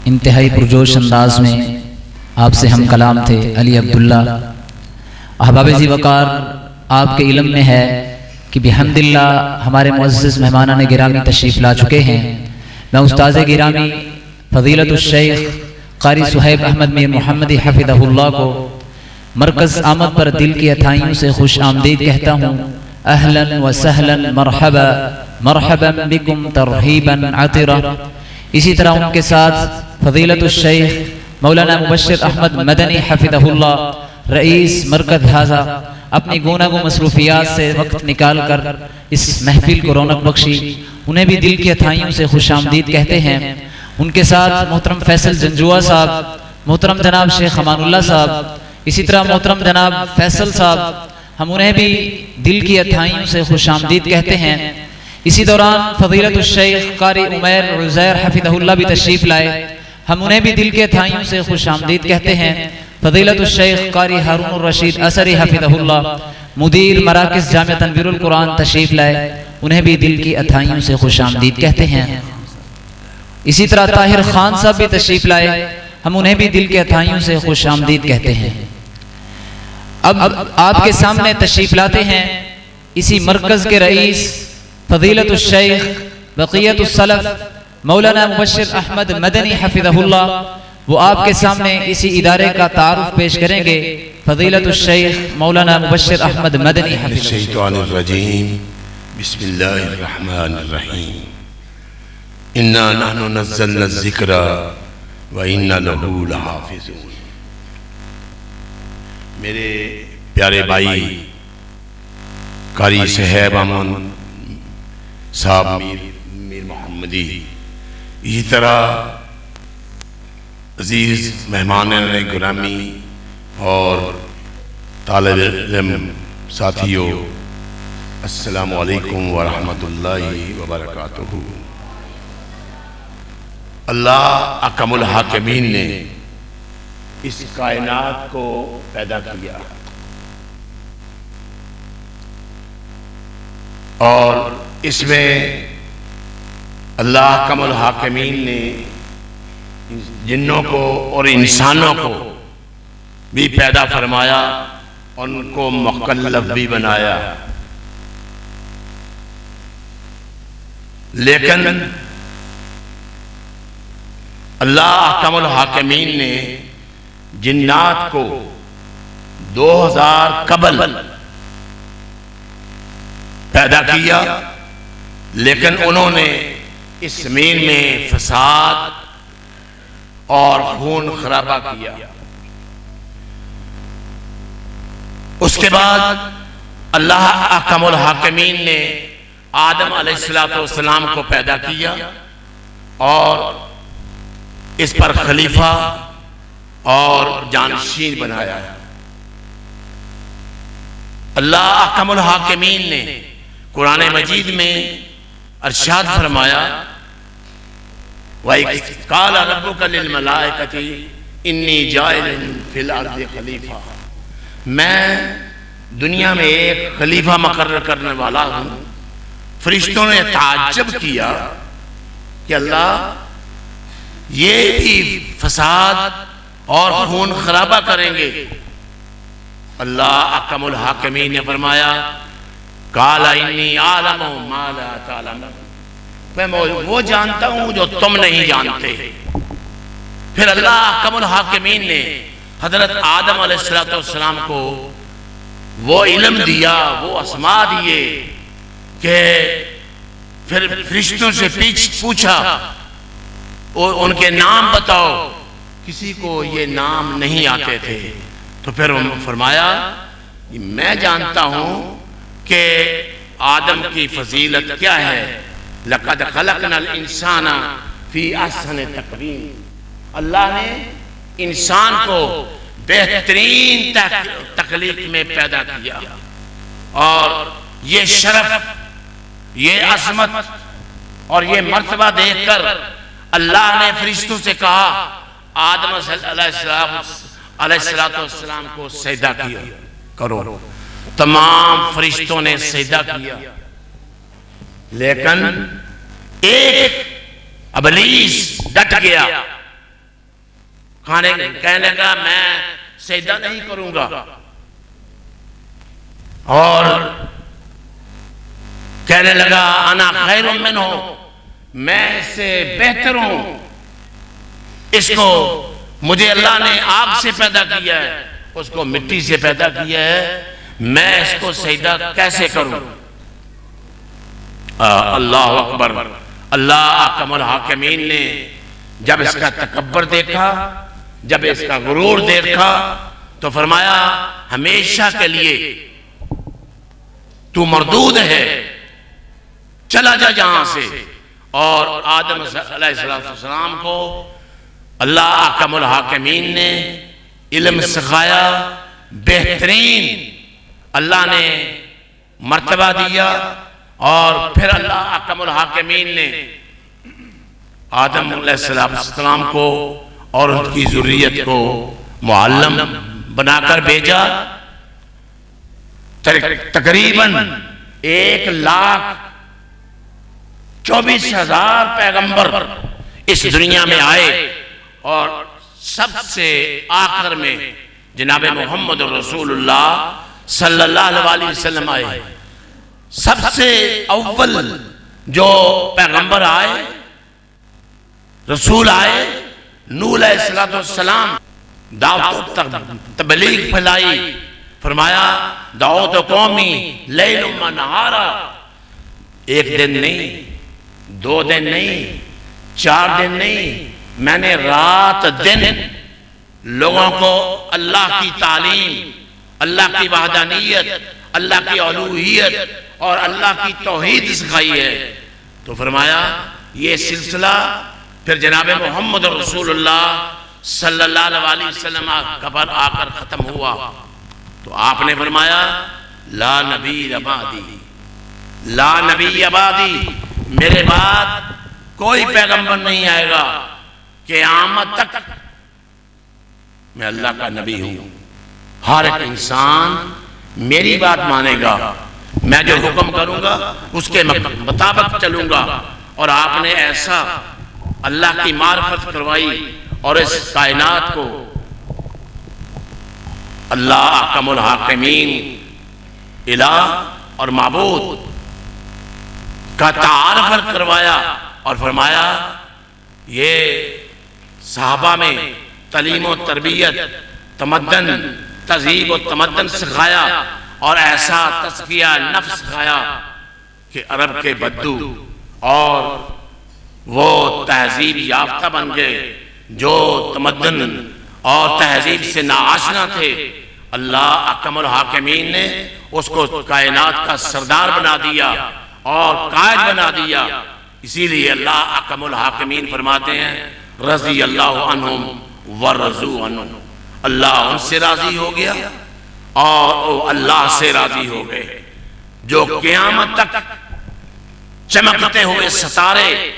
انتہائی پرجوش انداز میں آپ سے ہم کلام تھے علی عبداللہ۔ احباب ذی وقار، آپ کے علم میں ہے کہ بحمداللہ ہمارے معزز مہمانان گرامی تشریف لا چکے ہیں۔ میں استاذ گرامی فضیلت الشیخ قاری صہیب احمد میر محمدی حفظہ اللہ کو مرکز آمد پر دل کی اتھائیوں سے خوش آمدید کہتا ہوں۔ اہلا و سہلا مرحبا مرحبا بکم ترحیبا عطرا۔ اسی طرح ان کے ساتھ فضیلت الشیخ مولانا مبشر احمد مدنی حفظہ اللہ رئیس مرکز حاضہ اپنی گوناگو مصروفیات سے وقت نکال کر اس محفل کو رونق بخشی، انہیں بھی دل کی اتھائیوں سے خوش آمدید کہتے ہیں۔ ان کے ساتھ محترم فیصل جنجوہ صاحب، محترم جناب شیخ امان اللہ صاحب، اسی طرح محترم جناب فیصل صاحب، ہم انہیں بھی دل کی اتھائیوں سے خوش آمدید کہتے ہیں۔ اسی دوران فضیلت الشیخ قاری عمیر عزیر حفظہ اللہ بھی تشریف لائے، ہم انہیں بھی دل کے اتھائیوں سے خوش آمدید کہتے ہیں۔ فضیلت الشیخ قاری ہارون الرشید اثری حفظہ اللہ مدیر مراکز جامعہ تنویر القرآن تشریف لائے، انہیں بھی دل کی اتھائیوں سے خوش آمدید کہتے ہیں۔ اسی طرح طاہر خان صاحب بھی تشریف لائے، ہم انہیں بھی دل کے اتھائیوں سے خوش آمدید کہتے ہیں۔ اب آپ کے سامنے تشریف لاتے ہیں اسی مرکز کے رئیس فضیلت الشیخ بقیت السلف مولانا مبشر احمد مدنی حفظہ اللہ، وہ آپ کے سامنے اسی ادارے کا تعارف پیش کریں گے۔ فضیلت الشیخ مولانا مبشر احمد مدنی حفظہ اللہ۔ الشیطان الرجیم، بسم اللہ الرحمن الرحیم۔ انا نحن نزلنا الذکر وانا لہ لحافظون۔ میرے پیارے بھائی قاری صہیب امان صاحب میر محمدی، اسی طرح عزیز مہمانان گرامی اور طالب علم ساتھیوں، السلام علیکم ورحمۃ اللہ وبرکاتہ۔ اللہ اکرم الحاکمین نے اس کائنات کو پیدا کیا اور اس میں اللہ اکرم الحاکمین نے جنوں کو اور انسانوں کو بھی پیدا فرمایا، ان کو مکلف بھی بنایا، لیکن اللہ اکرم الحاکمین نے جنات کو 2000 قبل پیدا کیا، لیکن انہوں نے اس زمین میں فساد اور خون خرابہ کیا۔ اس کے بعد اللہ اکرم الحاکمین نے آدم علیہ السلام کو پیدا کیا اور اس پر خلیفہ اور جانشین بنایا۔ اللہ اکرم الحاکمین نے قرآن مجید میں ارشاد فرمایا، وَإِذْ قَالَ رَبُّكَ لِلْمَلَائِكَةِ إِنِّي جَاعِلٌ فِي الْأَرْضِ خَلِيفَةً، میں دنیا میں ایک خلیفہ مقرر کرنے والا ہوں۔ فرشتوں نے تعجب کیا کہ اللہ یہ بھی فساد اور خون خرابہ کریں گے؟ اللہ اکرم الحاکمین نے فرمایا، قَالَ إِنِّي أَعْلَمُ مَا لَا تَعْلَمُونَ، میں وہ جانتا ہوں جو تم نہیں جانتے۔ پھر اللہ اکرم الحاکمین نے حضرت آدم علیہ السلام کو وہ علم دیا، وہ اسماء دیے کہ پھر فرشتوں سے پوچھا اور ان کے نام بتاؤ، کسی کو یہ نام نہیں آتے تھے۔ تو پھر فرمایا میں جانتا ہوں کہ آدم کی فضیلت کیا ہے، لَقَدْ خَلَقْنَا الْإِنسَانَ فِي أَحْسَنِ تَقْوِيمٍ، اللہ نے انسان کو بہترین تخلیق میں پیدا کیا، اور یہ شرف، یہ عظمت اور یہ مرتبہ دیکھ کر اللہ نے فرشتوں سے کہا آدم علیہ السلام کو سجدہ کیا کرو۔ تمام فرشتوں نے سجدہ کیا، لیکن ایک ابلیس ڈٹ گیا کہنے لگا میں سجدہ نہیں کروں گا، اور کہنے لگا انا خیر منہ، میں اس سے بہتر ہوں، اس کو مجھے اللہ نے آگ سے پیدا کیا ہے، اس کو مٹی سے پیدا کیا ہے، میں اس کو سجدہ کیسے کروں؟ اللہ اکبر۔ اللہ احکم الحاکمین نے جب اس کا تکبر دیکھا، جب اس کا غرور دیکھا، تو فرمایا ہمیشہ کے لیے تو مردود ہے، چلا جا جہاں سے۔ اور آدم علیہ السلام کو اللہ احکم الحاکمین نے علم سکھایا، بہترین اللہ نے مرتبہ دیا، اور پھر اللہ احکم الحاکمین نے آدم علیہ السلام کو اور ان کی ذریت کو معلم بنا کر بھیجا۔ تقریباً 1,24,000 پیغمبر اس دنیا میں آئے، اور سب سے آخر میں جناب محمد رسول اللہ صلی اللہ علیہ وسلم آئے۔ سب سے اول جو پیغمبر آئے، رسول آئے، نوح علیہ السلام، دعوت تبلیغ پھیلائی، فرمایا دعوت قومی لیل و نہارا، ایک دن نہیں، 2 دن نہیں، 4 دن نہیں، میں نے رات دن لوگوں کو اللہ کی تعلیم، اللہ کی وحدانیت، اللہ کی الوہیت اور اللہ کی توحید سکھائی ہے۔ تو فرمایا یہ سلسلہ پھر جناب محمد رسول اللہ صلی اللہ علیہ وسلم پر آ کر ختم ہوا۔ تو آپ نے فرمایا لا نبی بعدی، لا نبی بعدی، میرے بعد کوئی پیغمبر نہیں آئے گا، قیامت تک میں اللہ کا نبی ہوں، ہر ایک انسان میری بات مانے گا، میں جو حکم کروں گا اس کے مطابق چلوں گا۔ اور آپ نے ایسا اللہ کی معرفت کروائی، اور اس کائنات کو اللہ احکم الحاکمین الہ اور معبود کا تعارف کروایا، اور فرمایا یہ صحابہ میں تعلیم و تربیت، تمدن، تہذیب و تمدن سکھایا، اور ایسا تزکیہ نفس سکھایا کہ عرب کے بدو اور وہ تہذیب یافتہ بن گئے جو تمدن اور تہذیب سے ناآشنا تھے۔ اللہ احکم الحاکمین نے اس کو کائنات کا سردار بنا دیا اور قائد بنا دیا۔ اسی لیے اللہ احکم الحاکمین فرماتے ہیں رضی اللہ عنہم ورضوا عنہ، اللہ ان سے راضی ہو گیا اور وہ اللہ سے راضی ہو گئے۔ جو قیامت تک چمکتے ہوئے ستارے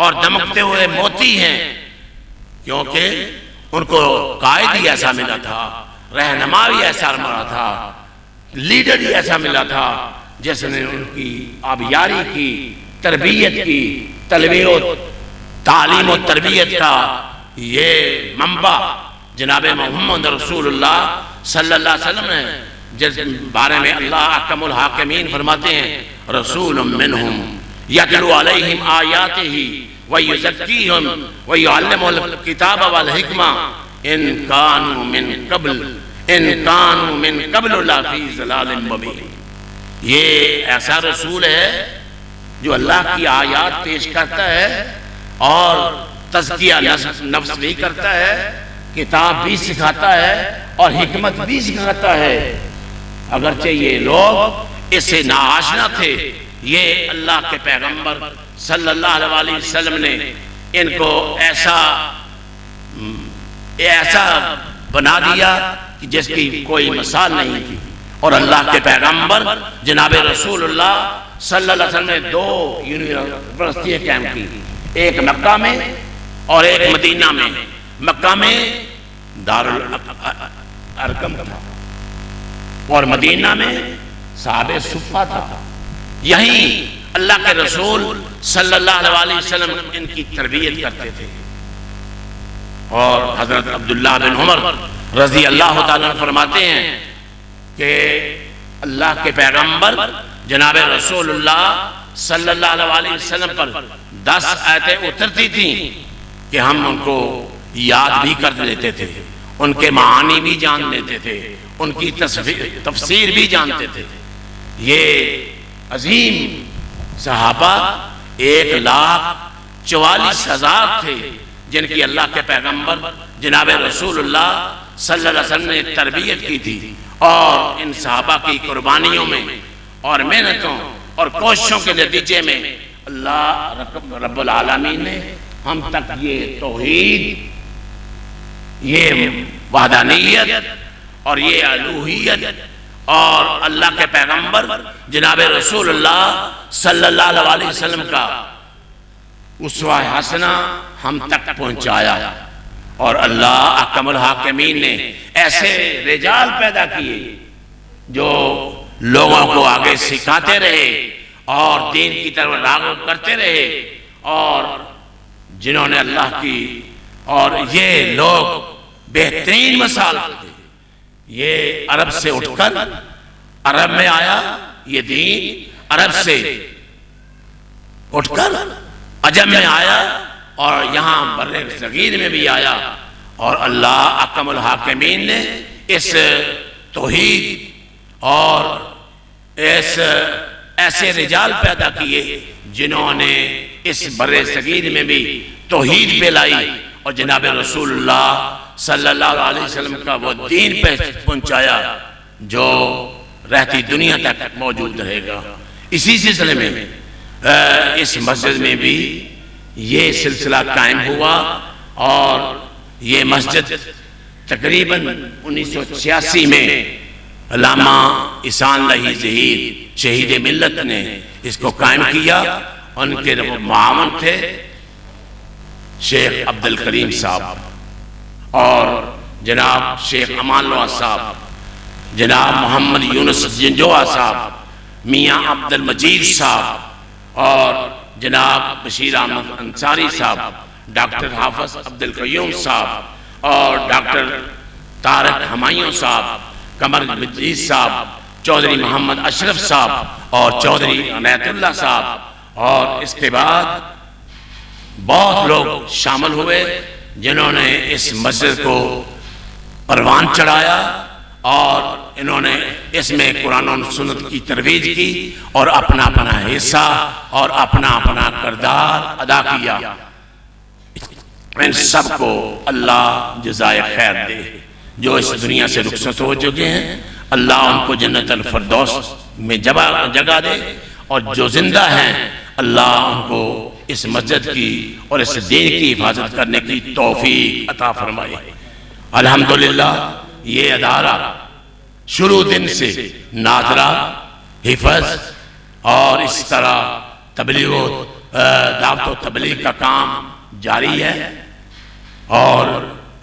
اور دمکتے ہوئے موتی ہیں، کیونکہ ان کو قائد ہی ایسا ملا تھا، رہنما بھی ایسا ملا تھا، لیڈر ہی ایسا ملا تھا جس نے ان کی آبیاری کی، تربیت کی، تعلیم و تربیت کا یہ منبع جناب محمد رسول اللہ صلی اللہ علیہ وسلم ہے، جس بارے میں اللہ احکم الحاکمین فرماتے ہیں رسول منہم یتلو علیہم آیاتہ ویزکیہم ویعلمہم الکتاب والحکمہ ان کانوا من قبل لفی ضلال مبین۔ یہ ایسا رسول ہے جو اللہ کی آیات پیش کرتا ہے اور تزکیہ نفس بھی کرتا ہے، کتاب بھی سکھاتا ہے اور حکمت بھی سکھاتا ہے۔ اگرچہ یہ لوگ اس سے ناآشنا تھے، یہ اللہ کے پیغمبر صلی اللہ علیہ وسلم نے ان کو ایسا بنا دیا کہ جس کی کوئی مثال نہیں تھی۔ اور اللہ کے پیغمبر جناب رسول اللہ صلی اللہ علیہ وسلم نے 2 یونیورسٹیاں قائم کی، ایک مکہ میں اور ایک مدینہ میں۔ مکہ میں دارالارقم تھا اور مدینہ میں صحابہ صفہ تھا۔ یہیں اللہ کے رسول صلی اللہ علیہ وسلم ان کی تربیت کرتے تھے۔ اور حضرت عبداللہ بن عمر رضی اللہ تعالیٰ عنہ فرماتے ہیں کہ اللہ کے پیغمبر جناب رسول اللہ صلی اللہ علیہ وسلم پر 10 آیتیں اترتی تھیں کہ ہم ان کو یاد بھی کر لیتے تھے، ان کے معانی بھی جان لیتے تھے، ان کی تفسیر بھی جانتے تھے۔ یہ عظیم صحابہ 1,44,000 تھے جن کی اللہ کے پیغمبر جناب رسول اللہ صلی اللہ علیہ وسلم نے تربیت کی تھی، اور ان صحابہ کی قربانیوں میں اور محنتوں اور کوششوں کے نتیجے میں اللہ رب العالمین نے ہم تک یہ توحید، یہ وحدانیت اور یہ الوہیت اور اللہ کے پیغمبر جناب رسول اللہ صلی اللہ علیہ وسلم کا اسوہ حسنہ ہم تک پہنچایا۔ اور اللہ احکم الحاکمین نے ایسے رجال پیدا کیے جو لوگوں کو آگے سکھاتے رہے اور دین کی طرف راغب کرتے رہے، اور جنہوں نے اللہ کی، اور یہ لوگ بہترین مثال تھے۔ یہ عرب سے اٹھ کر عرب میں آیا، یہ دین عرب سے اٹھ کر عجم میں آیا اور یہاں بر صغیر میں بھی آیا، اور اللہ احکم الحاکمین نے اس توحید اور ایسے رجال پیدا کیے جنہوں نے اس بر صغیر میں بھی توحید پہ لائی اور جناب رسول اللہ صلی اللہ علیہ وسلم کا وہ دین پہ پہنچایا جو رہتی دنیا تک موجود رہے گا۔ اسی سلسلے میں اس مسجد میں بھی یہ سلسلہ قائم ہوا، اور یہ مسجد تقریباً 1986 میں علامہ احسان اللہ ظہیر شہید ملت نے اس کو قائم کیا۔ ان کے معاون تھے شیخ عبد الکریم صاحب اور جناب شیخ امان اللہ صاحب، جناب محمد یونس جنجوہ صاحب، میاں عبد المجید صاحب، اور جناب بشیر احمد انصاری صاحب، ڈاکٹر حافظ عبد القیوم صاحب، اور ڈاکٹر طارق ہمایوں صاحب، قمر مجید صاحب، چودھری محمد اشرف صاحب اور چودھری عنایت اللہ صاحب، اور اس کے بعد بہت لوگ شامل ہوئے جنہوں نے اس مسجد کو پروان چڑھایا، اور انہوں نے اس میں قرآن و سنت کی ترویج کی اور اپنا اپنا حصہ اور اپنا اپنا کردار ادا کیا۔ ان سب کو اللہ جزائے خیر دے۔ جو اس دنیا سے رخصت ہو چکے ہیں اللہ ان کو جنت الفردوس میں جگہ دے، اور جو زندہ ہیں اللہ ان کو اس مسجد کی اور اس دین کی حفاظت کرنے کی توفیق عطا فرمائے۔ الحمدللہ یہ ادارہ شروع دن سے ناظرہ، حفظ اور اس طرح تبلیغ و دعوت و تبلیغ کا کام جاری ہے، اور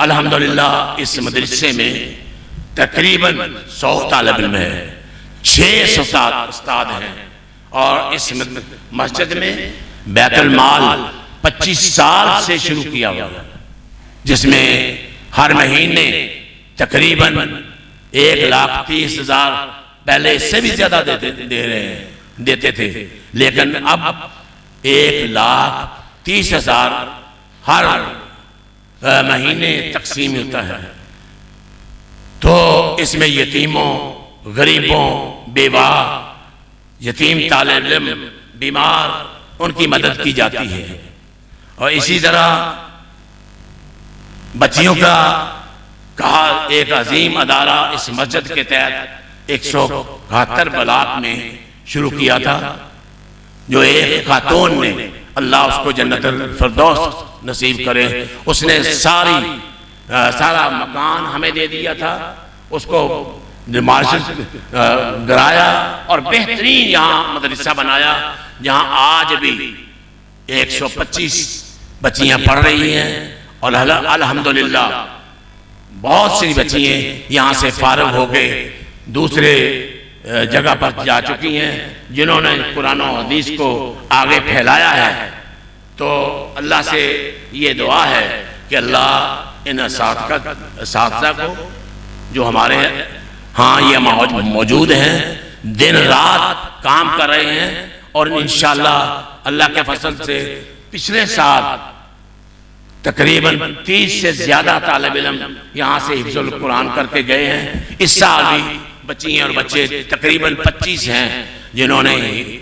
الحمدللہ اس مدرسے میں تقریباً 100 طالب علم ہیں، 600 استاد ہیں، اور اس مسجد میں بیت المال 25 سال سے شروع کیا ہوا، جس میں ہر مہینے تقریباً 1,30,000 پہلے اس سے بھی زیادہ دیتے تھے، لیکن اب 1,30,000 ہر مہینے تقسیم ہوتا ہے۔ تو اس میں یتیموں، غریبوں، بیوہ، یتیم طالب علم، بیمار، ان کی مدد کی جاتی ہے، اور اسی طرح بچیوں کا کہا ایک عظیم ادارہ اس مسجد کے تحت 171 بلاک میں شروع کیا تھا، جو ایک خاتون نے، اللہ اس کو جنت الفردوس نصیب کرے، اس نے سارا مکان ہمیں دے دیا تھا، اس کو مارشل گرایا اور بہترین یہاں مدرسہ بنایا، جہاں آج بھی 125 بچیاں پڑھ رہی ہیں، اور الحمدللہ بہت سی بچیاں یہاں سے فارغ ہو کے دوسرے جگہ پر جا چکی ہیں جنہوں نے قرآن و حدیث کو آگے پھیلایا ہے۔ تو اللہ سے یہ دعا ہے کہ اللہ ان اساتذہ کو جو ہمارے ہاں یہ موجود ہیں، دن رات کام کر رہے ہیں، اور انشاءاللہ اللہ کے فضل سے پچھلے سال تقریباً 30 سے زیادہ طالب علم یہاں سے حفظ القرآن کر کے گئے ہیں۔ اس سال بھی بچیاں اور بچے تقریباً 25 ہیں جنہوں نے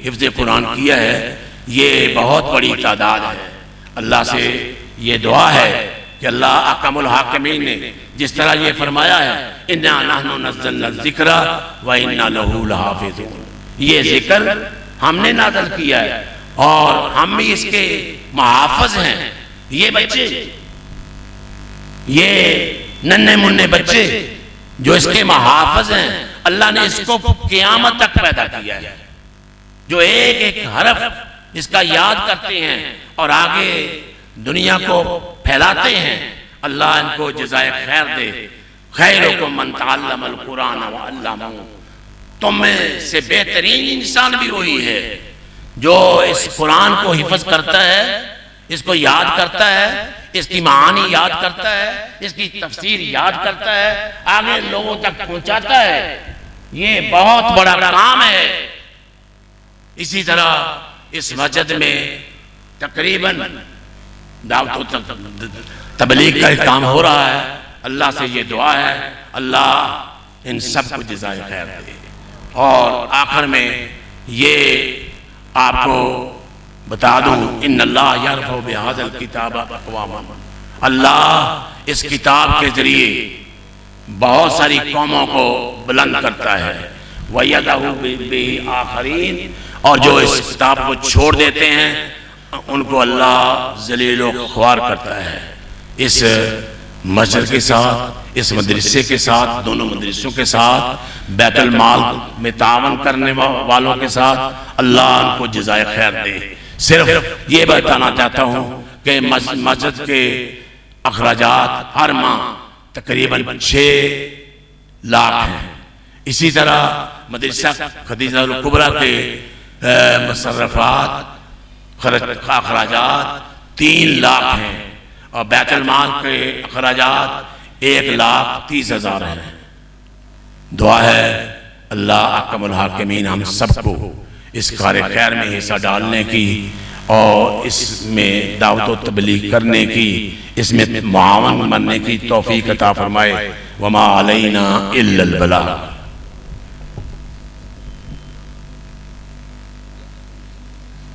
حفظ قرآن کیا ہے۔ یہ بہت بڑی تعداد ہے۔ اللہ سے یہ دعا ہے کہ اللہ احکم الحاکمین نے جس طرح یہ فرمایا ہے اِنَّا نَحْنُ نَزَّلْنَا الذِّكْرَ وَإِنَّا لَهُ لَحَافِظُونَ، یہ ذکر ہم نے نازل کیا ہے اور ہم بھی اس کے محافظ ہیں۔ یہ بچے، یہ ننھے منھے بچے جو اس کے محافظ ہیں، اللہ نے اس کو قیامت تک پیدا کیا ہے، جو ایک ایک حرف اس کا یاد کرتے ہیں اور آگے دنیا کو پھیلاتے ہیں۔ اللہ ان کو جزائے خیر دے۔ خیرکم من تعلم القرآن وعلمہ، تم میں سے بہترین انسان بھی وہی ہے جو اس قرآن کو حفظ کرتا ہے، اس کو یاد کرتا ہے، اس کی معانی یاد کرتا ہے، اس کی تفسیر یاد کرتا ہے، آگے لوگوں تک پہنچاتا ہے۔ یہ بہت بڑا کام ہے۔ اسی طرح اس مسجد میں تقریباً دعوت و تبلیغ کا کام ہو رہا ہے۔ اللہ سے یہ دعا ہے اللہ ان سب کو جزائے خیر دے۔ اور آخر میں یہ آپ کو بتا دوں، ان اللہ یرفع بہذا الکتاب اقواما، اللہ اس کتاب کے ذریعے بہت ساری قوموں کو بلند کرتا ہے، وَيَدَعُ بِهِ آخرین، اور جو اس کتاب کو چھوڑ دیتے ہیں ان کو اللہ ذلیل و خوار کرتا ہے۔ اس مسجد کے ساتھ، اس مدرسے کے ساتھ، دونوں مدرسوں کے ساتھ، بیت المال میں تعاون کرنے والوں کے ساتھ اللہ ان کو جزائے خیر دے۔ صرف یہ بتانا چاہتا ہوں کہ مسجد کے اخراجات ہر ماہ تقریباً 6 لاکھ ہیں۔ اسی طرح مدرسہ خدیجہ الکبریٰ کے مصرفات اخراجات 3 لاکھ ہیں، اور بیت المال کے اخراجات 1,30,000 ہیں۔ دعا ہے اللہ احکم الحاکمین ہم سب کو اس کار خیر میں حصہ ڈالنے کی اور اس میں دعوت و تبلیغ کرنے کی، اس میں معاون بننے کی توفیق عطا فرمائے۔ وما علینا الا البلاغ۔